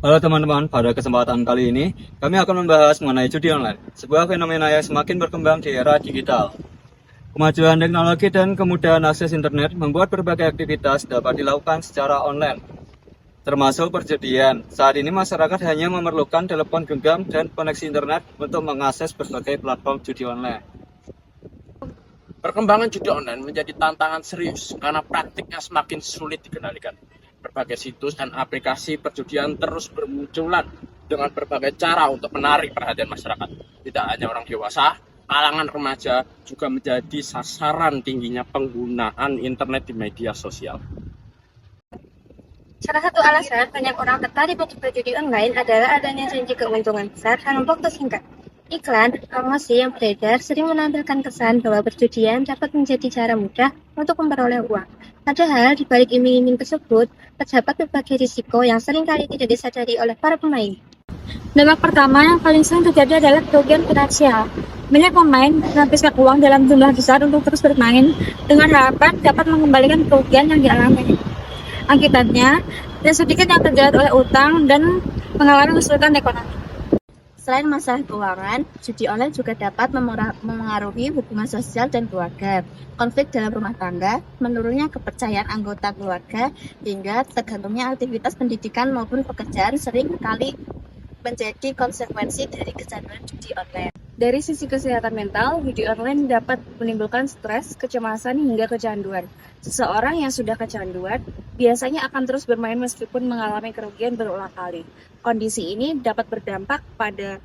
Halo teman-teman, pada kesempatan kali ini kami akan membahas mengenai judi online, sebuah fenomena yang semakin berkembang di era digital. Kemajuan teknologi dan kemudahan akses internet membuat berbagai aktivitas dapat dilakukan secara online, termasuk perjudian. Saat ini masyarakat hanya memerlukan telepon genggam dan koneksi internet untuk mengakses berbagai platform judi online. Perkembangan judi online menjadi tantangan serius karena praktiknya semakin sulit dikendalikan. Berbagai situs dan aplikasi perjudian terus bermunculan dengan berbagai cara untuk menarik perhatian masyarakat. Tidak hanya orang dewasa, kalangan remaja juga menjadi sasaran tingginya penggunaan internet di media sosial. Salah satu alasan banyak orang tertarik untuk berjudi online adalah adanya janji keuntungan besar dalam waktu singkat. Iklan, promosi yang beredar sering menampilkan kesan bahwa perjudian dapat menjadi cara mudah untuk memperoleh uang. Padahal, di balik iming-iming tersebut, terdapat berbagai risiko yang seringkali tidak disadari oleh para pemain. Dampak pertama yang paling sering terjadi adalah kerugian finansial. Banyak pemain menghabiskan uang dalam jumlah besar untuk terus bermain dengan harapan dapat mengembalikan kerugian yang dialami. Akibatnya, tidak sedikit yang terjerat oleh utang dan mengalami kesulitan ekonomi. Selain masalah keuangan, judi online juga dapat memengaruhi hubungan sosial dan keluarga, konflik dalam rumah tangga, menurunnya kepercayaan anggota keluarga, hingga tergantungnya aktivitas pendidikan maupun pekerjaan sering kali menjadi konsekuensi dari kecanduan judi online. Dari sisi kesehatan mental, judi online dapat menimbulkan stres, kecemasan, hingga kecanduan. Seseorang yang sudah kecanduan biasanya akan terus bermain meskipun mengalami kerugian berulang kali. Kondisi ini dapat berdampak pada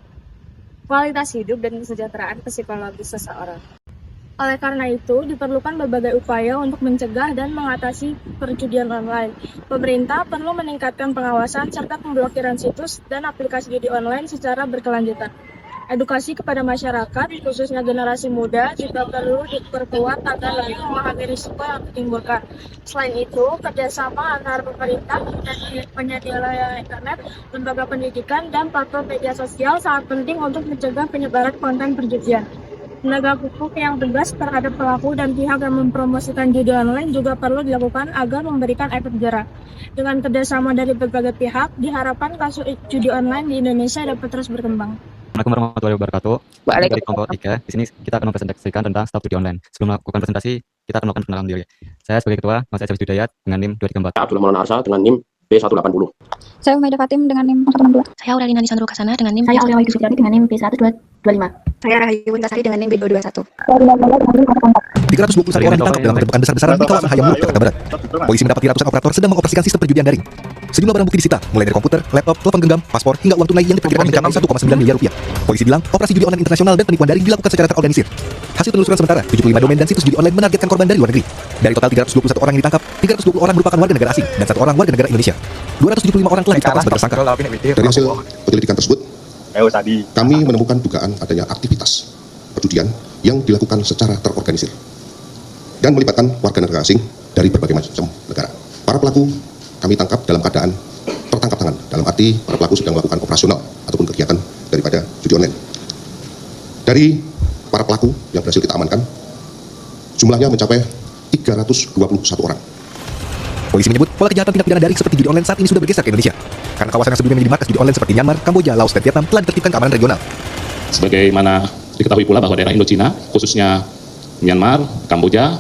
kualitas hidup dan kesejahteraan psikologis seseorang. Oleh karena itu, diperlukan berbagai upaya untuk mencegah dan mengatasi perjudian online. Pemerintah perlu meningkatkan pengawasan serta pemblokiran situs dan aplikasi judi online secara berkelanjutan. Edukasi kepada masyarakat, khususnya generasi muda, juga perlu diperkuat agar lebih memahami risiko yang ditimbulkan. Selain itu, kerjasama antara pemerintah dan penyedia layanan internet, lembaga pendidikan, dan platform media sosial sangat penting untuk mencegah penyebaran konten perjudian. Penegak hukum yang tegas terhadap pelaku dan pihak yang mempromosikan judi online juga perlu dilakukan agar memberikan efek jerah. Dengan kerjasama dari berbagai pihak, diharapkan kasus judi online di Indonesia dapat terus berkembang. Assalamualaikum warahmatullahi wabarakatuh. Kami dari kelompok Waalaikumsalam. 3, di sini kita akan mempresentasikan tentang staf judi online. Sebelum melakukan presentasi, kita akan melakukan perkenalan diri. Saya sebagai ketua, Mas Ejal Hidayat dengan NIM 234. Abdul Maulana Arsa dengan NIM B180. Saya Umaida Fatim dengan NIM 162. Saya Aurelina Lisandro Kasana dengan NIM Saya Aulia Wahyu Sufiani dengan NIM B1225. Saya Rahayu Wintasari dengan NIM B221. 321 orang ditangkap dalam penggerbekan besar-besaran di kawasan Hayam Murug, Jakarta Barat. Polisi mendapati ratusan operator sedang mengoperasikan sistem perjudian daring. Sejumlah barang bukti disita, mulai dari komputer, laptop, telepon genggam, paspor, hingga uang tunai yang diperkirakan mencapai 1,9 miliar rupiah. Polisi bilang, operasi judi online internasional dan penipuan daring dilakukan secara terorganisir. Hasil penelusuran sementara, 75 domain dan situs judi online menargetkan korban dari luar negeri. Dari total 321 orang yang ditangkap, 320 orang merupakan warga negara asing dan 1 orang warga negara Indonesia. 275 orang telah ditetapkan sebagai tersangka. Dari hasil penyelidikan tersebut, kami menemukan dugaan adanya aktivitas perjudian yang dilakukan secara terorganisir dan melibatkan warga negara asing dari berbagai macam negara. Para pelaku kami tangkap dalam keadaan tertangkap tangan, dalam arti para pelaku sedang melakukan operasional ataupun kegiatan daripada judi online. Dari para pelaku yang berhasil kita amankan, jumlahnya mencapai 321 orang. Polisi menyebut pola kejahatan tindak pidana daring seperti judi online saat ini sudah bergeser ke Indonesia. Karena kawasan yang sebelumnya menjadi markas judi online seperti Myanmar, Kamboja, Laos, dan Vietnam telah ditertibkan keamanan regional. Sebagaimana diketahui pula bahwa daerah Indochina, khususnya Myanmar, Kamboja,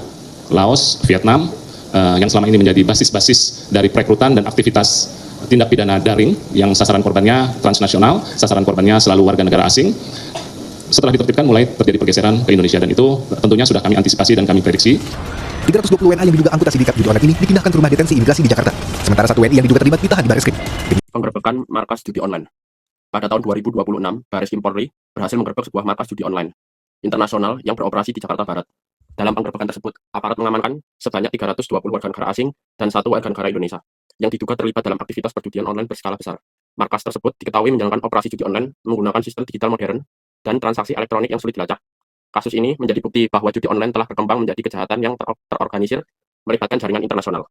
Laos, Vietnam, yang selama ini menjadi basis-basis dari perekrutan dan aktivitas tindak pidana daring yang sasaran korbannya transnasional, sasaran korbannya selalu warga negara asing. Setelah ditertibkan mulai terjadi pergeseran ke Indonesia dan itu tentunya sudah kami antisipasi dan kami prediksi. 320 WNA yang diduga anggota sindikat judi online ini dipindahkan ke rumah detensi imigrasi di Jakarta. Sementara 1 WNI yang diduga terlibat ditahan di Barreskrim. Penggerbekan markas judi online. Pada tahun 2026, Barreskrim Polri berhasil menggerebek sebuah markas judi online internasional yang beroperasi di Jakarta Barat. Dalam penggerbekan tersebut, aparat mengamankan sebanyak 320 warga negara asing dan 1 warga negara Indonesia yang diduga terlibat dalam aktivitas perjudian online berskala besar. Markas tersebut diketahui menjalankan operasi judi online menggunakan sistem digital modern dan transaksi elektronik yang sulit dilacak. Kasus ini menjadi bukti bahwa judi online telah berkembang menjadi kejahatan yang terorganisir melibatkan jaringan internasional.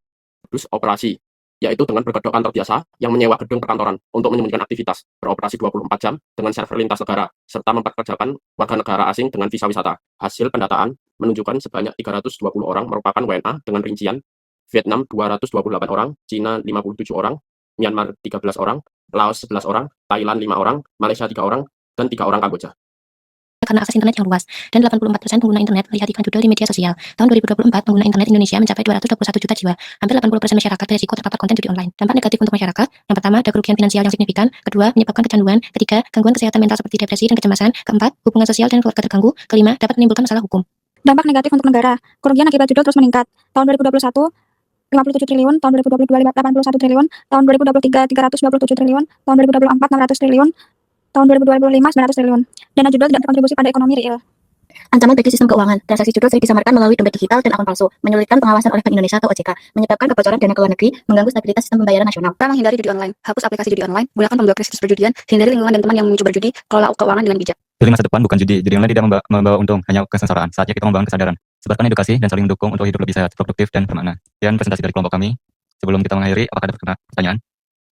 Terus operasi, yaitu dengan berkedok kantor biasa yang menyewa gedung perkantoran untuk menyembunyikan aktivitas, beroperasi 24 jam dengan server lintas negara, serta memperkerjakan warga negara asing dengan visa wisata. Hasil pendataan menunjukkan sebanyak 320 orang merupakan WNA dengan rincian Vietnam 228 orang, Cina 57 orang, Myanmar 13 orang, Laos 11 orang, Thailand 5 orang, Malaysia 3 orang, dan 3 orang Kamboja. Karena akses internet yang luas, dan 84% pengguna internet melihat iklan judul di media sosial. Tahun 2024, pengguna internet Indonesia mencapai 221 juta jiwa. Hampir 80% masyarakat berisiko terpapar konten judi online. Dampak negatif untuk masyarakat, yang pertama, ada kerugian finansial yang signifikan. Kedua, menyebabkan kecanduan. Ketiga, gangguan kesehatan mental seperti depresi dan kecemasan. Keempat, hubungan sosial dan keluarga terganggu. Kelima, dapat menimbulkan masalah hukum. Dampak negatif untuk negara. Kerugian akibat judul terus meningkat. Tahun 2021, 57 triliun, tahun 2022, 81 triliun, tahun 2023, 327 triliun, tahun 2024, 600 triliun, tahun 2025, 900 triliun. Dana judul tidak berkontribusi pada ekonomi real. Ancaman bagi sistem keuangan. Transaksi judul sering disamarkan melalui dompet digital dan akun palsu, menyulitkan pengawasan oleh Bank Indonesia atau OJK, menyebabkan kebocoran dana ke luar negeri, mengganggu stabilitas sistem pembayaran nasional. Cara menghindari judi online. Hapus aplikasi judi online, gunakan pemblokir situs perjudian, hindari lingkungan dan teman yang memicu berjudi, kelola keuangan dengan bijak. Pilih masa depan bukan judi. Judi online tidak membawa untung, hanya kesengsaraan. Saatnya kita membangun kesadaran. Sebarkan edukasi dan saling mendukung untuk hidup lebih sehat, produktif, dan bermakna. Sekian presentasi dari kelompok kami. Sebelum kita mengakhiri, apakah ada pertanyaan?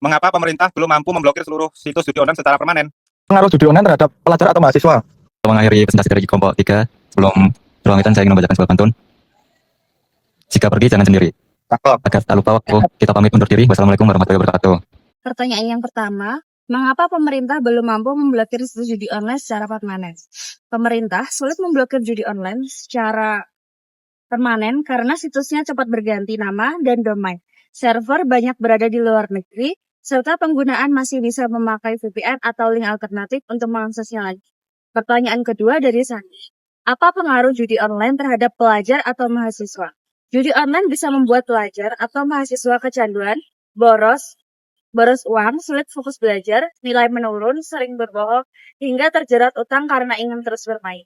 Mengapa pemerintah belum mampu memblokir seluruh situs judi online secara permanen? Pengaruh judi online terhadap pelajar atau mahasiswa? Kita mengakhiri presentasi dari kelompok 3. Sebelum berpamitan, saya ingin membacakan sebuah pantun. Jika pergi, jangan sendiri. Agar tak lupa waktu, kita pamit undur diri. Wassalamualaikum warahmatullahi wabarakatuh. Pertanyaan yang pertama, mengapa pemerintah belum mampu memblokir situs judi online secara permanen? Pemerintah sulit memblokir judi online secara permanen karena situsnya cepat berganti nama dan domain. Server banyak berada di luar negeri, serta penggunaan masih bisa memakai VPN atau link alternatif untuk mengaksesnya lagi. Pertanyaan kedua dari Sandi. Apa pengaruh judi online terhadap pelajar atau mahasiswa? Judi online bisa membuat pelajar atau mahasiswa kecanduan, boros uang, sulit fokus belajar, nilai menurun, sering berbohong, hingga terjerat utang karena ingin terus bermain.